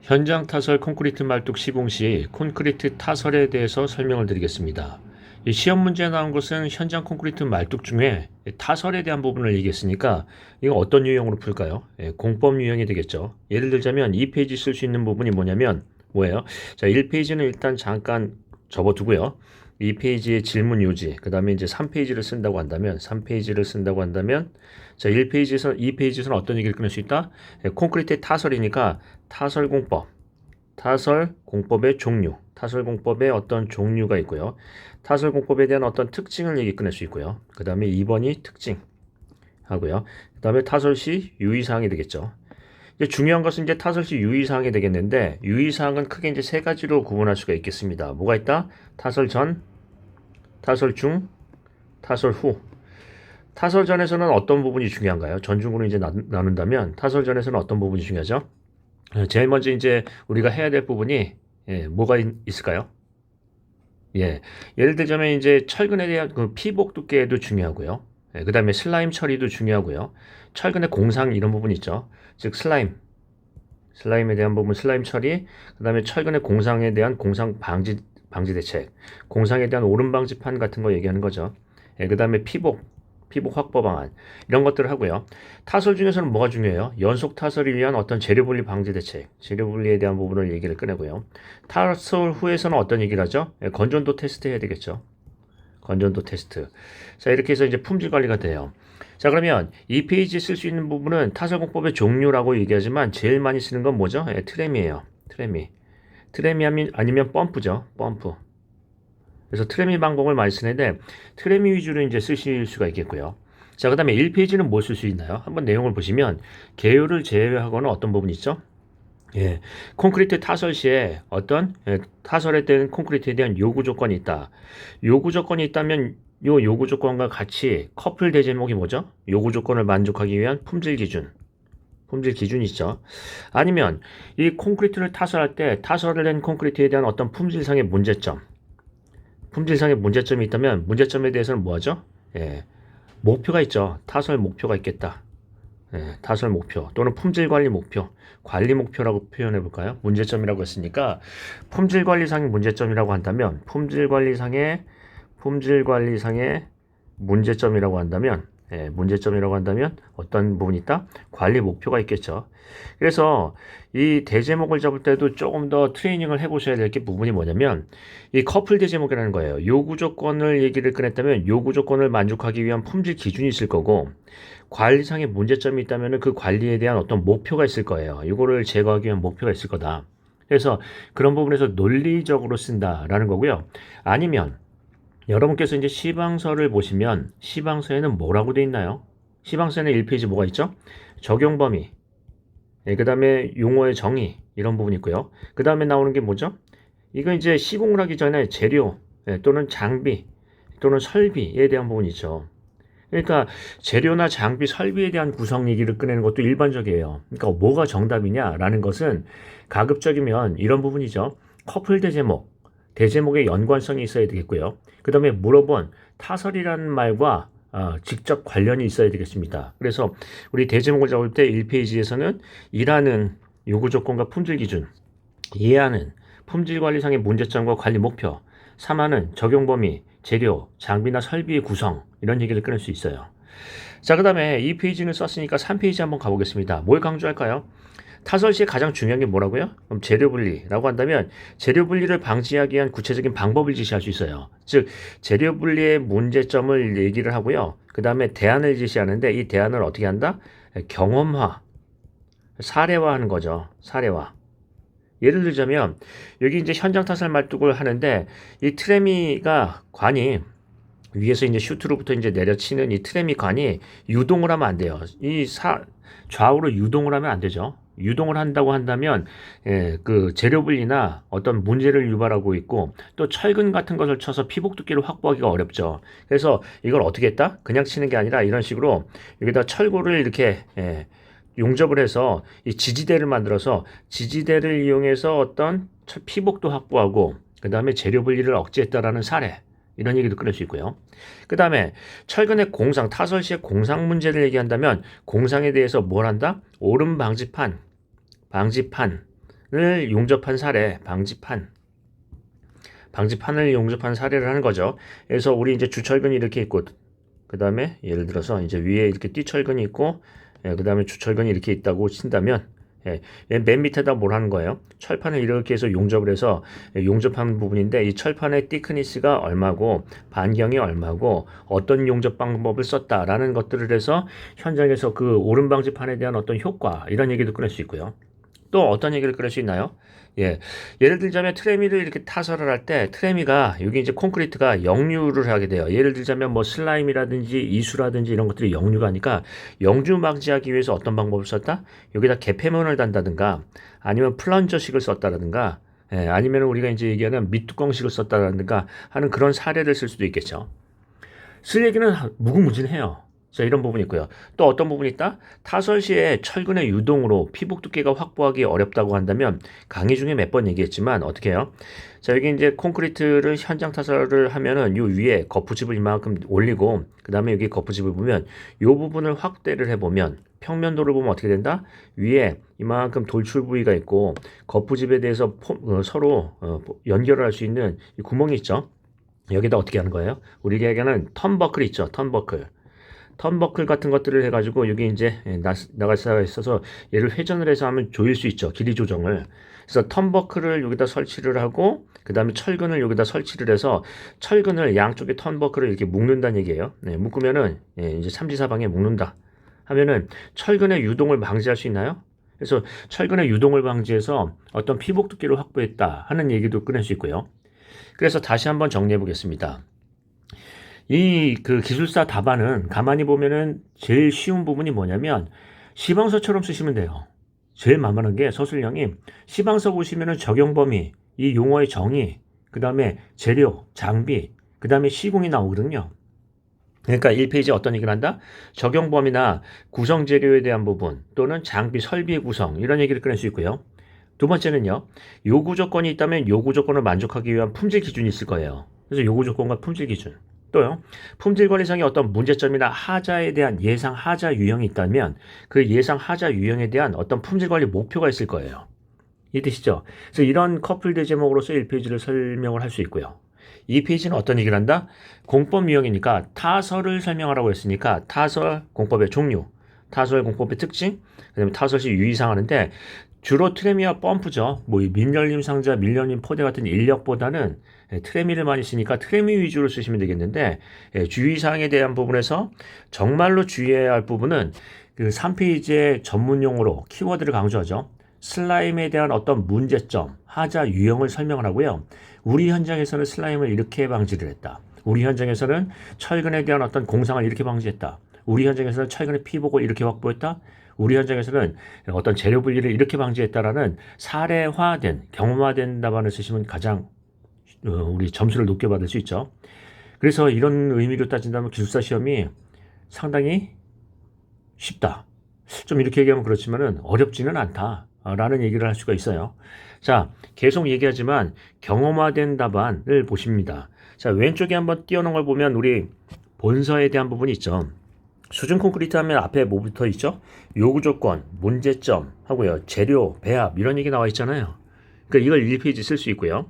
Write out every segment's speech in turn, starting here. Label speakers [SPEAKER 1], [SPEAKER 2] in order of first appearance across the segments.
[SPEAKER 1] 현장 타설 콘크리트 말뚝 시공 시 콘크리트 타설에 대해서 설명을 드리겠습니다. 이 시험 문제에 나온 것은 현장 콘크리트 말뚝 중에 타설에 대한 부분을 얘기했으니까 이거 어떤 유형으로 풀까요? 공법 유형이 되겠죠. 예를 들자면 2페이지 쓸 수 있는 부분이 뭐예요? 자, 1페이지는 일단 잠깐 접어두고요. 2페이지의 질문 요지, 그 다음에 이제 3페이지를 쓴다고 한다면, 자, 2페이지에서는 어떤 얘기를 꺼낼 수 있다? 콘크리트의 타설이니까 타설공법, 타설공법의 종류, 타설공법의 어떤 종류가 있고요. 타설공법에 대한 어떤 특징을 얘기 꺼낼 수 있고요. 그 다음에 2번이 특징 하고요. 그 다음에 타설시 유의사항이 되겠죠. 이제 중요한 것은 이제 타설시 유의사항이 되겠는데, 유의사항은 크게 이제 세 가지로 구분할 수가 있겠습니다. 뭐가 있다? 타설 전, 타설 중, 타설 후. 타설 전에서는 어떤 부분이 중요한가요? 전중으로 이제 나눈다면 타설 전에서는 어떤 부분이 중요하죠? 제일 먼저 이제 우리가 해야 될 부분이 뭐가 있을까요? 예를 들자면 이제 철근에 대한 그 피복 두께도 중요하고요. 그 다음에 슬라임 처리도 중요하고요. 철근의 공상 이런 부분 있죠. 즉 슬라임에 대한 부분 슬라임 처리, 그 다음에 철근의 공상에 대한 공상 방지 대책, 공상에 대한 오름 방지판 같은 거 얘기하는 거죠. 그 다음에 피복 확보 방안 이런 것들을 하고요. 타설 중에서는 뭐가 중요해요? 연속 타설을 위한 어떤 재료 분리 방지 대책, 재료 분리에 대한 부분을 얘기를 꺼내고요. 타설 후에서는 어떤 얘기를 하죠? 건전도 테스트 해야 되겠죠. 건전도 테스트. 자, 이렇게 해서 이제 품질 관리가 돼요. 자, 그러면 이 페이지에 쓸 수 있는 부분은 타설공법의 종류라고 얘기하지만 제일 많이 쓰는 건 뭐죠? 트래미예요. 트래미 아니면 펌프죠. 펌프. 그래서 트래미 방법을 많이 쓰는데 트래미 위주로 이제 쓰실 수가 있겠고요. 자, 그 다음에 1페이지는 뭘 쓸 수 있나요? 한번 내용을 보시면 개요를 제외하고는 어떤 부분이 있죠? 콘크리트 타설 시에 어떤 타설에 대한 콘크리트에 대한 요구 조건이 있다. 요구 조건이 있다면 요 요구 조건과 같이 커플 대제목이 뭐죠? 요구 조건을 만족하기 위한 품질 기준이 있죠. 아니면 이 콘크리트를 타설할 때 타설을 낸 콘크리트에 대한 어떤 품질상의 문제점이 있다면 문제점에 대해서는 뭐하죠? 목표가 있죠. 타설 목표가 있겠다. 타설 목표 또는 품질 관리 목표라고 표현해 볼까요? 문제점이라고 했으니까 품질 관리상의 문제점이라고 한다면 문제점이라고 한다면 어떤 부분이 있다? 관리 목표가 있겠죠. 그래서 이 대제목을 잡을 때도 조금 더 트레이닝을 해보셔야 될 게 부분이 뭐냐면 이 커플 대제목이라는 거예요. 요구 조건을 얘기를 꺼냈다면 요구 조건을 만족하기 위한 품질 기준이 있을 거고 관리상의 문제점이 있다면 그 관리에 대한 어떤 목표가 있을 거예요. 이거를 제거하기 위한 목표가 있을 거다. 그래서 그런 부분에서 논리적으로 쓴다라는 거고요. 아니면 여러분께서 이제 시방서를 보시면 시방서에는 뭐라고 돼 있나요? 시방서에는 1페이지 뭐가 있죠? 적용 범위, 그 다음에 용어의 정의 이런 부분이 있고요. 그 다음에 나오는 게 뭐죠? 이거 이제 시공을 하기 전에 재료 또는 장비 또는 설비에 대한 부분이 있죠. 그러니까 재료나 장비, 설비에 대한 구성 얘기를 꺼내는 것도 일반적이에요. 그러니까 뭐가 정답이냐라는 것은 가급적이면 이런 부분이죠. 커플 대제목의 연관성이 있어야 되겠고요. 그 다음에 물어본 타설이라는 말과 직접 관련이 있어야 되겠습니다. 그래서 우리 대제목을 잡을 때 1페이지에서는 일하는 요구 조건과 품질 기준, 2하는 품질 관리상의 문제점과 관리 목표, 3하는 적용 범위, 재료, 장비나 설비의 구성 이런 얘기를 꺼낼 수 있어요. 자, 그 다음에 2페이지는 썼으니까 3페이지 한번 가보겠습니다. 뭘 강조할까요? 타설 시에 가장 중요한 게 뭐라고요? 그럼 재료 분리라고 한다면 재료 분리를 방지하기 위한 구체적인 방법을 제시할 수 있어요. 즉 재료 분리의 문제점을 얘기를 하고요. 그 다음에 대안을 제시하는데 이 대안을 어떻게 한다? 경험화, 사례화하는 거죠. 사례화. 예를 들자면 여기 이제 현장 타설 말뚝을 하는데 이 트래미가 관이 위에서 이제 슈트로부터 이제 내려치는 이 트래미 관이 유동을 하면 안 돼요. 좌우로 유동을 하면 안 되죠. 유동을 한다고 한다면 그 재료 분리나 어떤 문제를 유발하고 있고 또 철근 같은 것을 쳐서 피복 두께를 확보하기가 어렵죠. 그래서 이걸 어떻게 했다? 그냥 치는 게 아니라 이런 식으로 여기다 철골을 이렇게 용접을 해서 이 지지대를 만들어서 지지대를 이용해서 어떤 피복도 확보하고 그 다음에 재료 분리를 억제했다라는 사례 이런 얘기도 꺼낼 수 있고요. 그 다음에 철근의 공상, 타설 시의 공상 문제를 얘기한다면 공상에 대해서 뭘 한다? 오름 방지판, 용접한 사례, 방지판을 용접한 사례를 하는 거죠. 그래서 우리 이제 주철근이 이렇게 있고, 그 다음에 예를 들어서 이제 위에 이렇게 띠철근이 있고, 그 다음에 주철근이 이렇게 있다고 친다면, 맨 밑에다 뭘 하는 거예요? 철판을 이렇게 해서 용접을 해서 용접한 부분인데, 이 철판의 티크니스가 얼마고 반경이 얼마고 어떤 용접 방법을 썼다라는 것들을 해서 현장에서 그 오름 방지판에 대한 어떤 효과, 이런 얘기도 꺼낼 수 있고요. 또 어떤 얘기를 꺼낼 수 있나요? 예를 들자면 트레미를 이렇게 타설을 할 때 트레미가 여기 이제 콘크리트가 역류를 하게 돼요. 예를 들자면 뭐 슬라임이라든지 이수라든지 이런 것들이 역류가 하니까 역류 방지하기 위해서 어떤 방법을 썼다? 여기다 개폐면을 단다든가 아니면 플런저식을 썼다라든가 아니면 우리가 이제 얘기하는 밑뚜껑식을 썼다라든가 하는 그런 사례를 쓸 수도 있겠죠. 쓸 얘기는 무궁무진해요. 자, 이런 부분이 있고요. 또 어떤 부분이 있다? 타설 시에 철근의 유동으로 피복 두께가 확보하기 어렵다고 한다면 강의 중에 몇 번 얘기했지만 어떻게 해요? 자, 여기 이제 콘크리트를 현장 타설을 하면은 요 위에 거푸집을 이만큼 올리고 그 다음에 여기 거푸집을 보면 요 부분을 확대를 해보면 평면도를 보면 어떻게 된다? 위에 이만큼 돌출 부위가 있고 거푸집에 대해서 서로 연결을 할 수 있는 이 구멍이 있죠. 여기다 어떻게 하는 거예요? 우리가 얘기하는 턴버클 있죠. 턴버클 같은 것들을 해가지고 여기 이제 나갈 수가 있어서 얘를 회전을 해서 하면 조일 수 있죠. 길이 조정을. 그래서 턴버클을 여기다 설치를 하고 그 다음에 철근을 여기다 설치를 해서 철근을 양쪽에 턴버클을 이렇게 묶는다는 얘기예요. 묶으면은 이제 삼지사방에 묶는다 하면은 철근의 유동을 방지할 수 있나요? 그래서 철근의 유동을 방지해서 어떤 피복 두께를 확보했다 하는 얘기도 꺼낼 수 있고요. 그래서 다시 한번 정리해 보겠습니다. 이 그 기술사 답안은 가만히 보면은 제일 쉬운 부분이 뭐냐면 시방서처럼 쓰시면 돼요. 제일 만만한 게 서술형이 시방서 보시면은 적용 범위, 이 용어의 정의, 그 다음에 재료, 장비, 그 다음에 시공이 나오거든요. 그러니까 1페이지에 어떤 얘기를 한다? 적용 범위나 구성 재료에 대한 부분 또는 장비 설비 구성 이런 얘기를 꺼낼 수 있고요. 두 번째는요. 요구 조건이 있다면 요구 조건을 만족하기 위한 품질 기준이 있을 거예요. 그래서 요구 조건과 품질 기준. 또요. 품질 관리상의 어떤 문제점이나 하자에 대한 예상 하자 유형이 있다면 그 예상 하자 유형에 대한 어떤 품질 관리 목표가 있을 거예요. 이 뜻이죠. 그래서 이런 커플 제목으로서 1페이지를 설명을 할 수 있고요. 2페이지는 어떤 얘기를 한다? 공법 유형이니까 타설을 설명하라고 했으니까 타설 공법의 종류, 타설 공법의 특징, 그다음에 타설 시 유의사항하는데 주로 트레미와 펌프죠. 뭐 밀열림 상자, 밀열림 포대 같은 인력보다는 트레미를 많이 쓰니까 트레미 위주로 쓰시면 되겠는데 주의사항에 대한 부분에서 정말로 주의해야 할 부분은 그 3페이지의 전문 용어로 키워드를 강조하죠. 슬라임에 대한 어떤 문제점, 하자 유형을 설명을 하고요. 우리 현장에서는 슬라임을 이렇게 방지를 했다. 우리 현장에서는 철근에 대한 어떤 공상을 이렇게 방지했다. 우리 현장에서는 철근의 피복을 이렇게 확보했다. 우리 현장에서는 어떤 재료 분리를 이렇게 방지했다라는 사례화된, 경험화된 답안을 쓰시면 가장 우리 점수를 높게 받을 수 있죠. 그래서 이런 의미로 따진다면 기술사 시험이 상당히 쉽다. 좀 이렇게 얘기하면 그렇지만은 어렵지는 않다라는 얘기를 할 수가 있어요. 자, 계속 얘기하지만 경험화된 답안을 보십니다. 자, 왼쪽에 한번 띄워놓은 걸 보면 우리 본서에 대한 부분이 있죠. 수준 콘크리트 하면 앞에 뭐 붙어 있죠? 요구 조건, 문제점 하고요. 재료, 배합 이런 얘기 나와 있잖아요. 그러니까 이걸 1페이지 쓸 수 있고요.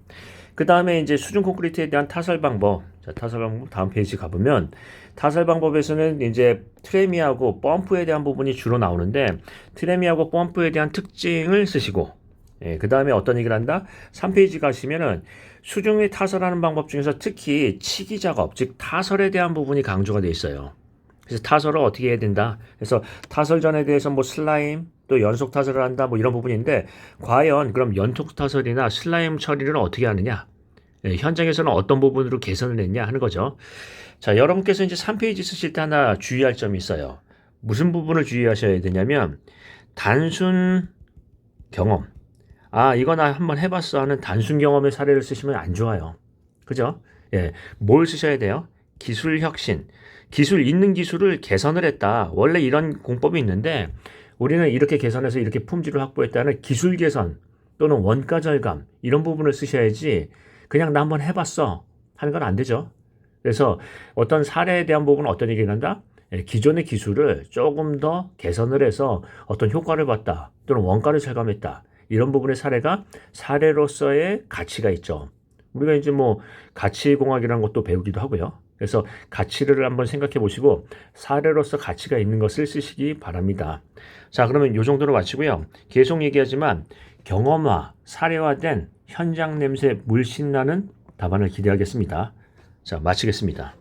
[SPEAKER 1] 그 다음에 이제 수준 콘크리트에 대한 타설 방법. 자, 타설 방법 다음 페이지 가보면 타설 방법에서는 이제 트레미하고 펌프에 대한 부분이 주로 나오는데 트레미하고 펌프에 대한 특징을 쓰시고 그 다음에 어떤 얘기를 한다? 3페이지 가시면은 수중에 타설하는 방법 중에서 특히 치기 작업, 즉 타설에 대한 부분이 강조가 되어 있어요. 그래서 타설을 어떻게 해야 된다. 그래서 타설전에 대해서 뭐 슬라임 또 연속 타설을 한다 뭐 이런 부분인데 과연 그럼 연속 타설이나 슬라임 처리를 어떻게 하느냐? 현장에서는 어떤 부분으로 개선을 했냐 하는 거죠. 자, 여러분께서 이제 3페이지 쓰실 때 하나 주의할 점이 있어요. 무슨 부분을 주의하셔야 되냐면 단순 경험. 아, 이거 나 한번 해봤어 하는 단순 경험의 사례를 쓰시면 안 좋아요. 그죠? 뭘 쓰셔야 돼요? 기술 혁신. 기술 있는 기술을 개선을 했다. 원래 이런 공법이 있는데 우리는 이렇게 개선해서 이렇게 품질을 확보했다는 기술 개선 또는 원가 절감 이런 부분을 쓰셔야지 그냥 나 한번 해봤어 하는 건 안 되죠. 그래서 어떤 사례에 대한 부분은 어떤 얘기를 한다? 기존의 기술을 조금 더 개선을 해서 어떤 효과를 봤다 또는 원가를 절감했다. 이런 부분의 사례가 사례로서의 가치가 있죠. 우리가 이제 뭐 가치공학이라는 것도 배우기도 하고요. 그래서 가치를 한번 생각해 보시고 사례로서 가치가 있는 것을 쓰시기 바랍니다. 자, 그러면 이 정도로 마치고요. 계속 얘기하지만 경험화, 사례화된 현장 냄새 물씬 나는 답안을 기대하겠습니다. 자, 마치겠습니다.